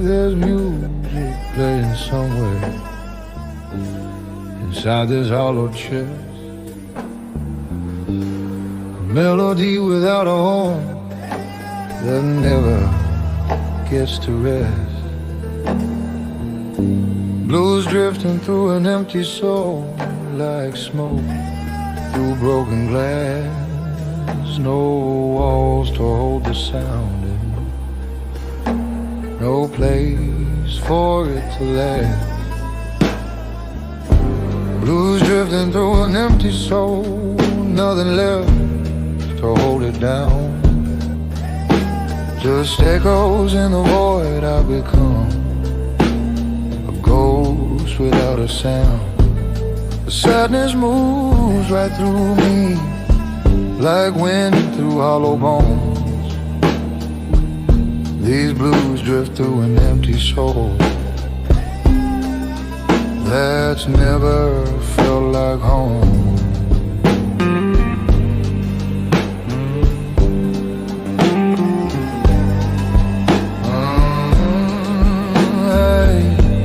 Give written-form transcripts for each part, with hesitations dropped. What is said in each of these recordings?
There's music playing somewhere inside this hollow chest. A melody without a home that never gets to rest. Blues drifting through an empty soul like smoke through broken glass. No walls to hold the sound in, no place for it to last. Blues drifting through an empty soul, nothing left to hold it down. Just echoes in the void I've become, a ghost without a sound. The sadness moves right through me like wind through hollow bones. These blues drift through an empty soul that's never felt like home.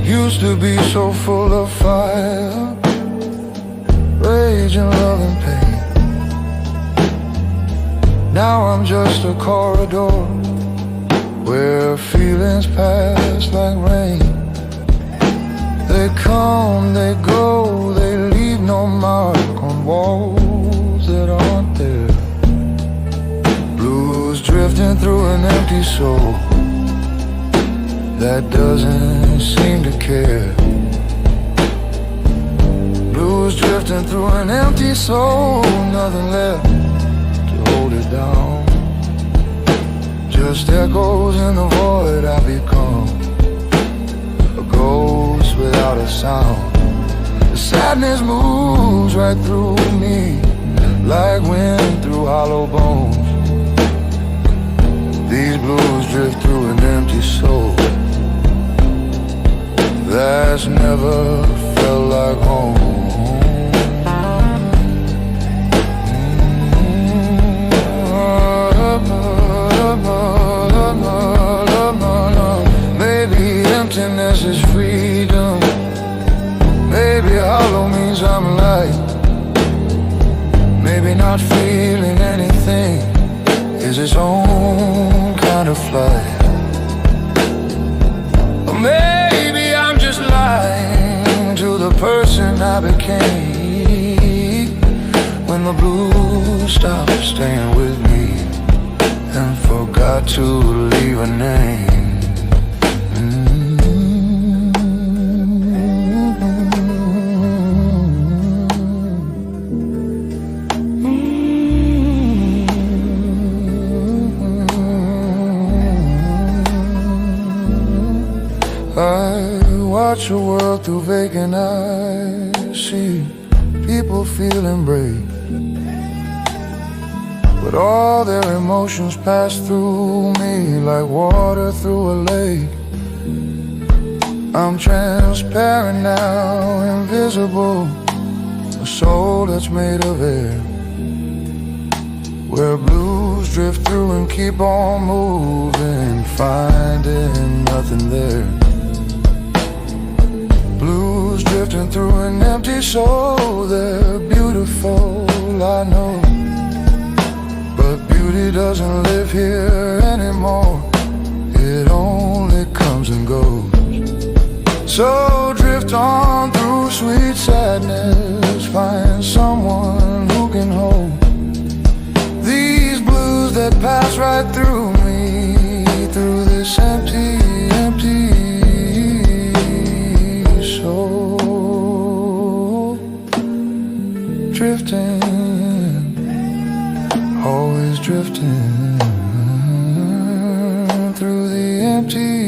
Used to be so full of fire, rage and love and pain. Now I'm just a corridor where feelings pass like rain. They come, they go, they leave no mark on walls that aren't there. Blues drifting through an empty soul that doesn't seem to care. Blues drifting through an empty soul, nothing left to hold it down. Just echoes in the void I become, a ghost without a sound. The sadness moves right through me like wind through hollow bones. These blues drift through an empty soul that's never felt like home. Maybe emptiness is freedom. Maybe hollow means I'm light. Maybe not feeling anything is its own kind of flight. Or maybe I'm just lying to the person I became when the blues stopped staying with me and forgot to leave a name. I watch the world through vacant eyes, see people feeling brave, but all their emotions pass through me like water through a lake. I'm transparent now, invisible, a soul that's made of air, where blues drift through and keep on moving, finding nothing there. Blues drifting through an empty soul, they're beautiful, I know, but beauty doesn't live here anymore. It only comes and goes. So drift on through sweet sadness, find someone who can hold these blues that pass right through me, through this empty soul. Drifting, always drifting through the empty.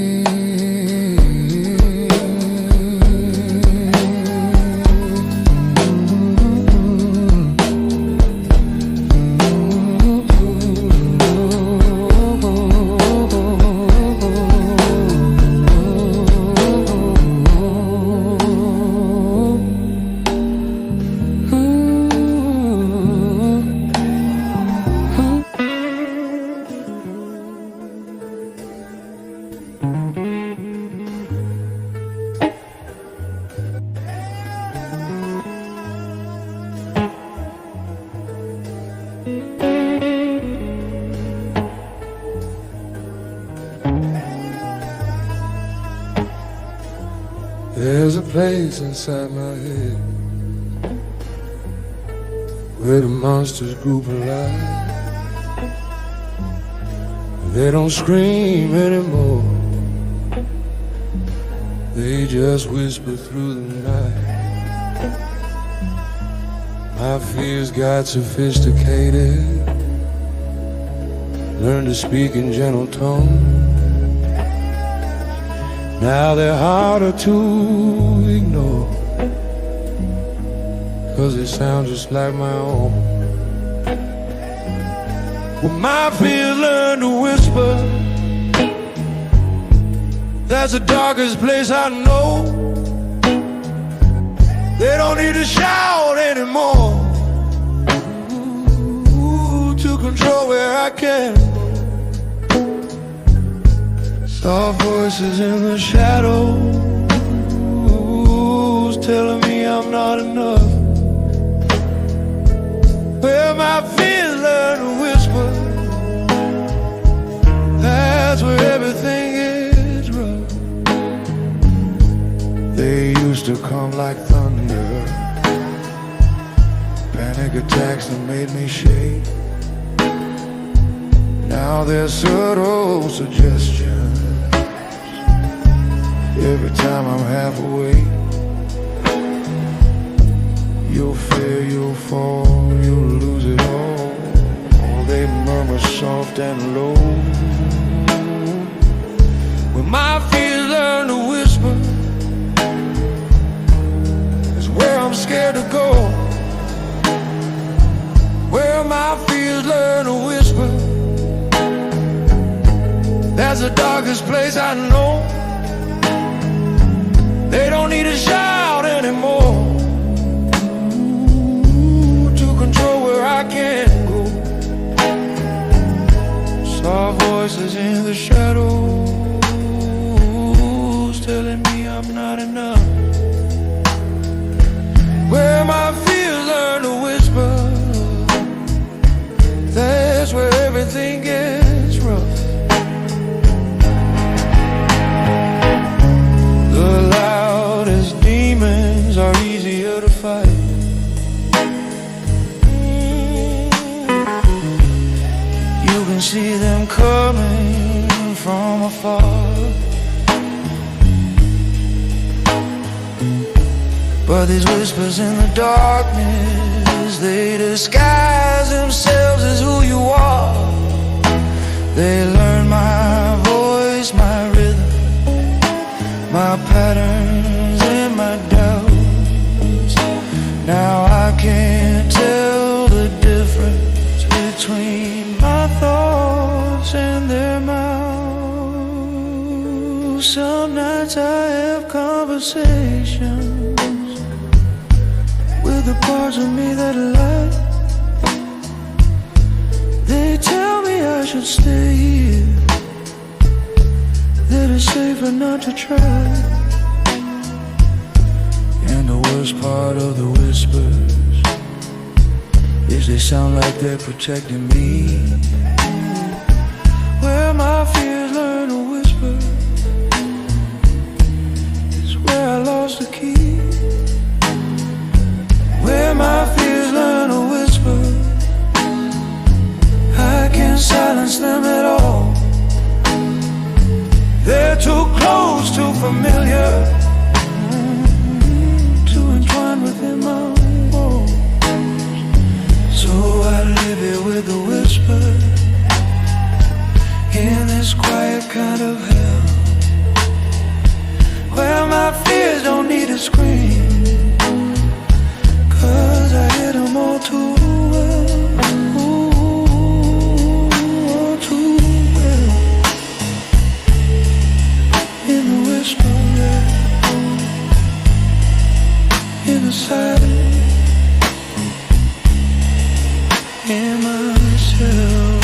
There's a place inside my head where the monsters group alive. They don't scream anymore, they just whisper through the night. My fears got sophisticated, learned to speak in gentle tones. Now they're harder to ignore, 'cause they sound just like my own. Well, my fears learn to whisper. That's the darkest place I know. They don't need to shout anymore. Ooh, to control where I can. Soft voices in the shadows telling me I'm not enough. Where my fears learn to whisper, that's where everything is rough. They used to come like thunder, panic attacks that made me shake. Now they're subtle suggestions every time I'm half awake. You'll fail, you'll fall, you'll lose it all. They murmur soft and low. When my fears learn to whisper, is where I'm scared to go. Where my fears learn to whisper, that's the darkest place I know. They don't need to shout anymore. Ooh, to control where I can go. Soft voices in the shadows telling me I'm not enough. Where my fears learn to whisper, that's where everything gets rough. The loudest demons are easier to fight. You can see them coming from afar, but these whispers in the darkness, they disguise themselves as who you are. They learn my voice, my rhythm, my patterns and my doubts. Now I can't tell the difference between my thoughts and their mouths. Some nights I have conversations with the parts of me that lie. They tell me I should stay here, that it's safer not to try. And the worst part of the whispers is they sound like they're protecting me. Where my fears learn to whisper is where I lost the key. Where my fears learn to whisper, I can't silence them at all. They're too close, too familiar, too entwined within my walls. So I live here with the whisper, in this quiet kind of hell, where my fears don't need to scream, 'cause I hear them all too well. In the whisper, in the silence, in myself.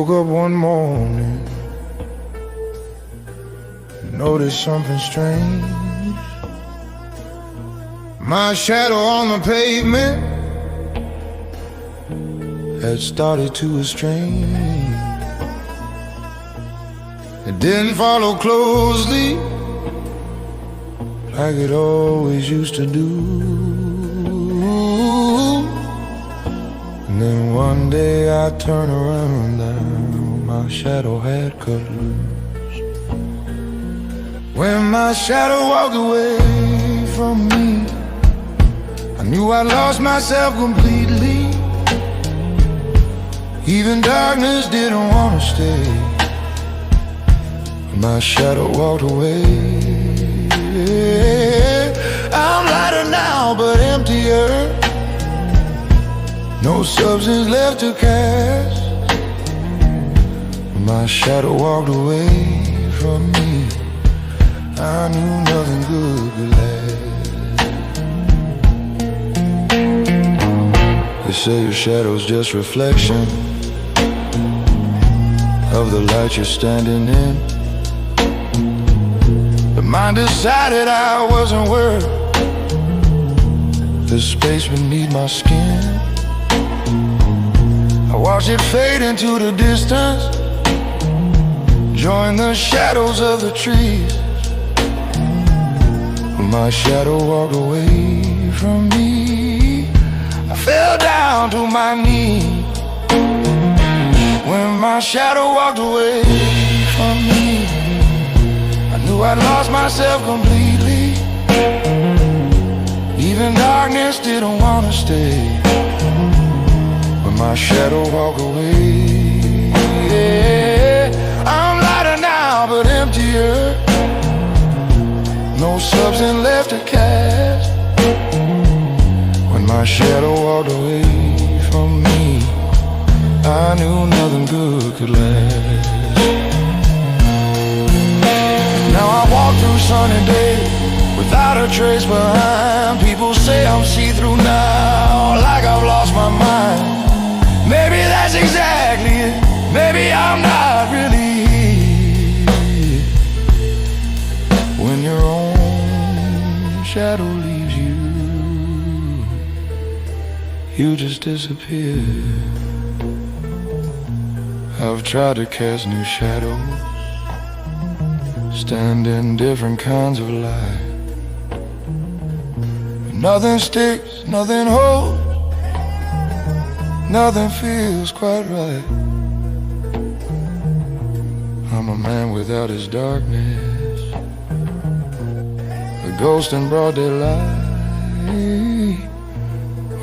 woke up one morning, noticed something strange. My shadow on the pavement had started to estrange. It didn't follow closely like it always used to do. And then one day I turned around, now my shadow had cut loose. When my shadow walked away from me, I knew I lost myself completely. Even darkness didn't want to stay. When my shadow walked away, I'm lighter now but emptier. No substance left to cast. When my shadow walked away from me, I knew nothing good could last. They say your shadow's just reflection of the light you're standing in. But mine decided I wasn't worth the space beneath my skin. I watched it fade into the distance, join the shadows of the trees. When my shadow walked away from me, I fell down to my knees. When my shadow walked away from me, I knew I'd lost myself completely. Even darkness didn't want to stay. When my shadow walked away, I'm lighter now but emptier. No substance left to cast. When my shadow walked away from me, I knew nothing good could last. Now I walk through sunny days without a trace behind. People say I'm see-through now, like I've lost my mind. Maybe that's exactly it. Maybe I'm not really here. When your own shadow leaves you, you just disappear. I've tried to cast new shadows, stand in different kinds of light, but nothing sticks, nothing holds, nothing feels quite right. I'm a man without his darkness, a ghost in broad daylight.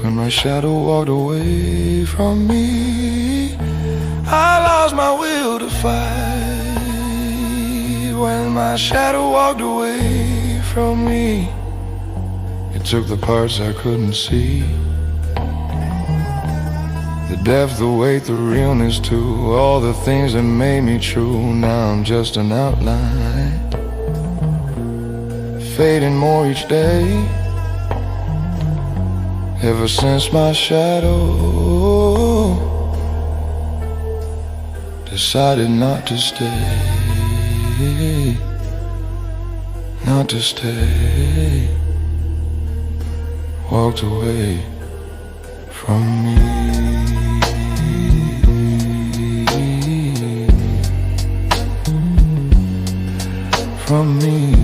When my shadow walked away from me, I lost my will to fight. When my shadow walked away from me, it took the parts I couldn't see, the depth, the weight, the realness too, all the things that made me true. Now I'm just an outline, fading more each day. Ever since my shadow decided not to stay, not to stay, walked away from me. From me.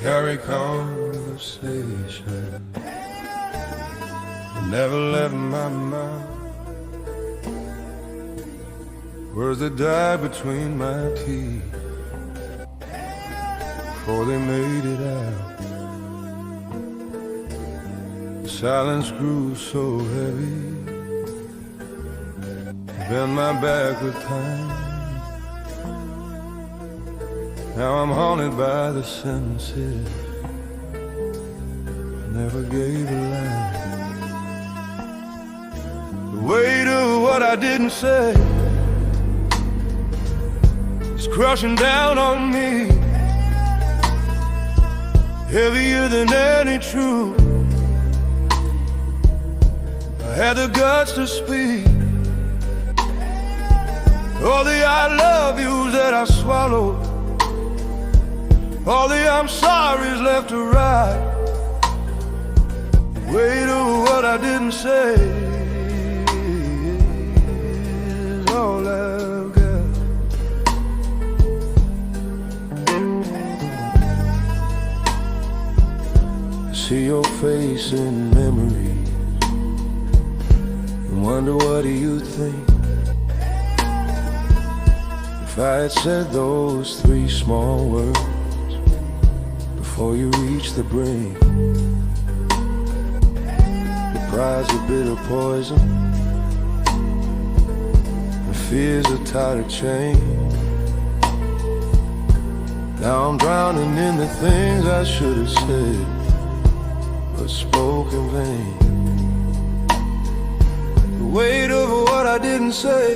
Carry conversation, never left my mouth. Words that died between my teeth before they made it out. The silence grew so heavy, bent my back with time. Now I'm haunted by the sentences never gave a line. The weight of what I didn't say is crushing down on me, heavier than any truth. I had the guts to speak all the I love yous that I swallowed, all the I'm sorry's left to write. The weight of what I didn't say is all I've got. I see your face in memories and wonder what do you think if I had said those 3 small words before you reach the brink. The prize of bitter poison, the fears are tighter chain. Now I'm drowning in the things I should have said but spoke in vain. The weight of what I didn't say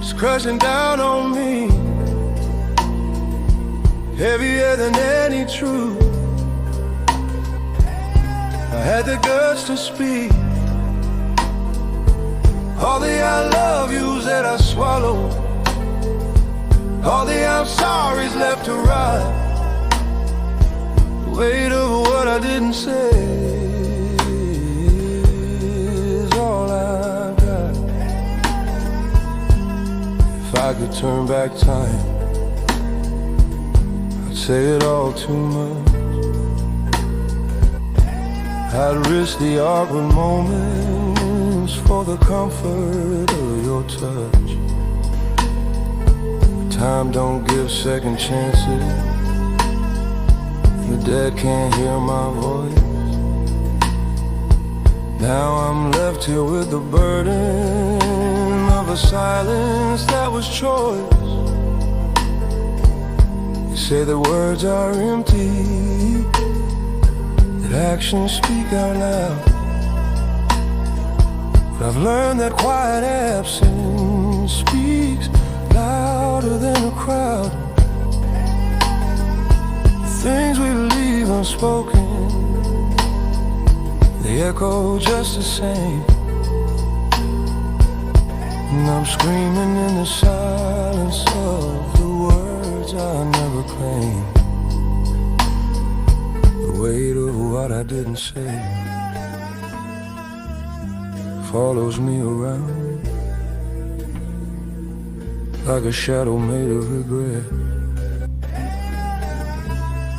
is crushing down on me, heavier than any truth. I had the guts to speak all the I love yous that I swallowed, all the I'm sorry's left to write. The weight of what I didn't say is all I've got. If I could turn back time, say it all too much. I'd risk the awkward moments for the comfort of your touch. Time don't give second chances, the dead can't hear my voice. Now I'm left here with the burden of a silence that was choice. Say that words are empty, that actions speak out loud. But I've learned that quiet absence speaks louder than a crowd. The things we leave unspoken, they echo just the same. And I'm screaming in the silence of the words I never claimed. The weight of what I didn't say follows me around like a shadow made of regret,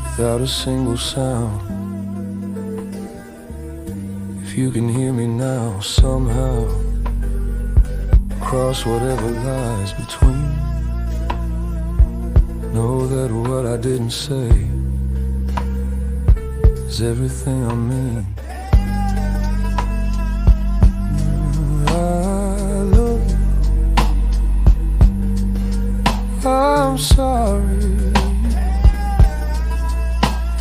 without a single sound. If you can hear me now somehow, across whatever lies between, know that what I didn't say is everything I mean. I love you, I'm sorry,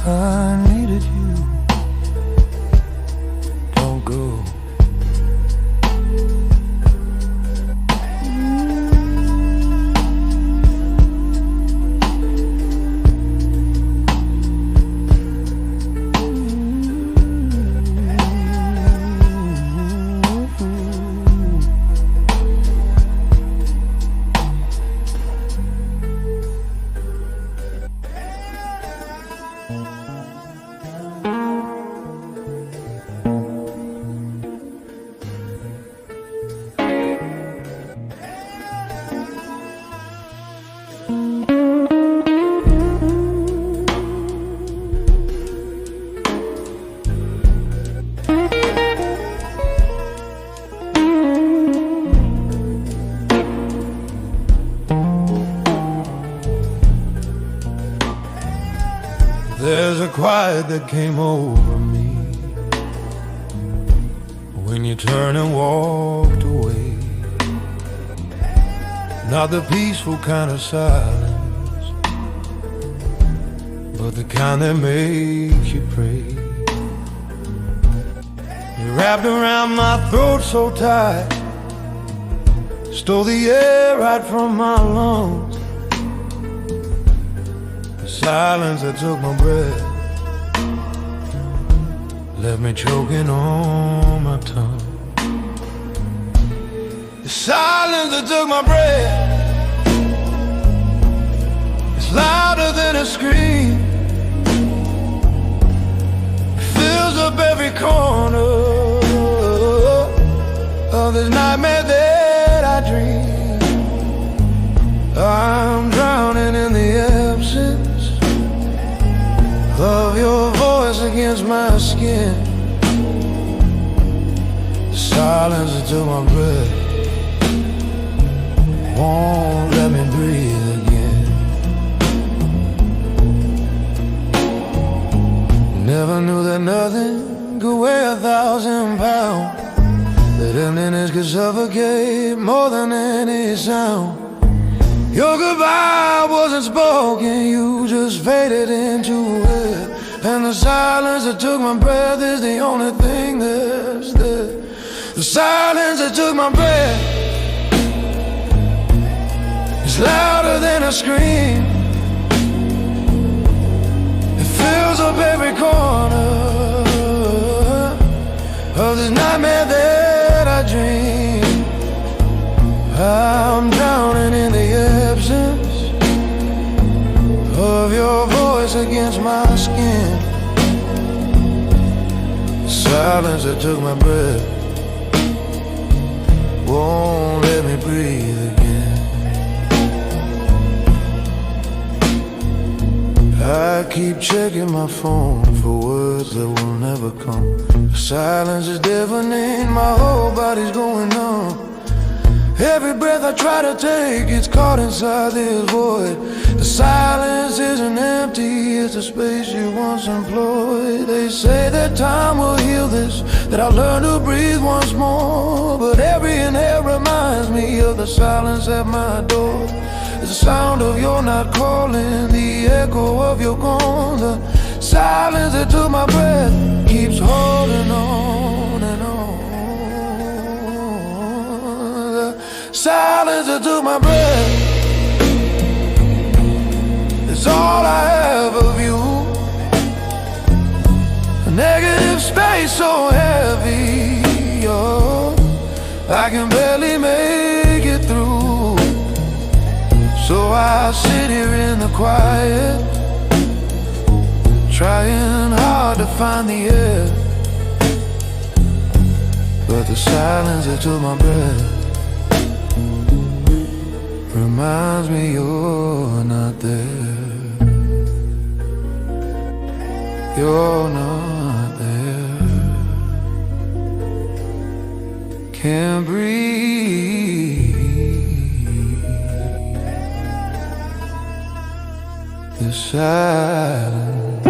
I needed you, don't go. there's a quiet that came over me when you turned and walked away. Not the peaceful kind of silence, but the kind that makes you pray. You wrapped around my throat so tight, stole the air right from my lungs. The silence that took my breath left me choking on my tongue. The silence that took my breath is louder than a scream. It fills up every corner of this nightmare that I dream. I'm drowning in the absence of your voice against my skin. The silence that took my breath won't let me breathe again. Never knew that nothing could weigh 1,000 pounds, that emptiness could suffocate more than any sound. Your goodbye wasn't spoken, you just faded into it. And the silence that took my breath is the only thing that's there. The silence that took my breath is louder than a scream. It fills up every corner of this nightmare that I dream. I'm drowning in the absence of your voice against my skin. The silence that took my breath won't let me breathe again. I keep checking my phone for words that will never come. The silence is deafening, my whole body's going numb. Every breath I try to take gets caught inside this void. The silence isn't empty, it's the space you once employed. They say that time will heal this, that I'll learn to breathe once more. But every inhale reminds me of the silence at my door. It's the sound of your not calling, the echo of your gone. The silence that took my breath keeps holding on and on. Silence that took my breath is all I have of you. A negative space so heavy, oh, I can barely make it through. So I sit here in the quiet, trying hard to find the air. But the silence that took my breath reminds me you're not there. You're not there. Can't breathe. The silence